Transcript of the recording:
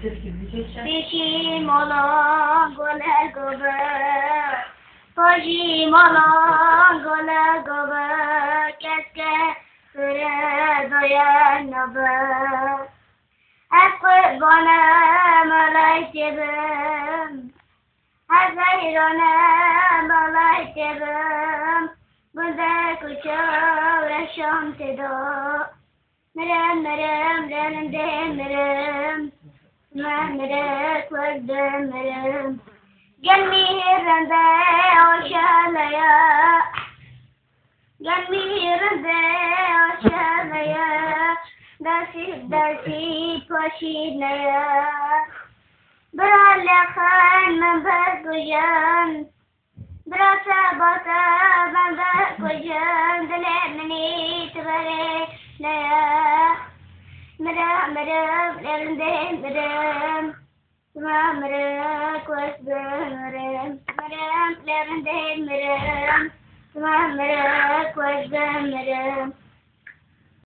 Dişi mola gole gobe, hoji mola gole gobe, keske süre doyan nobe. Hep bana malay tebim, hazayrona malay tebim. Bunda kuçav reşam tedo, merem merem merem merem. Merek verdim Gelmirinde oşalaya Gelmirinde oşalaya Dasi paşinaya Beralakan membaguyan Berasa basa membaguyan Dilemini tebare laya Merem merem merem merem kuas merem merem merem kuas merem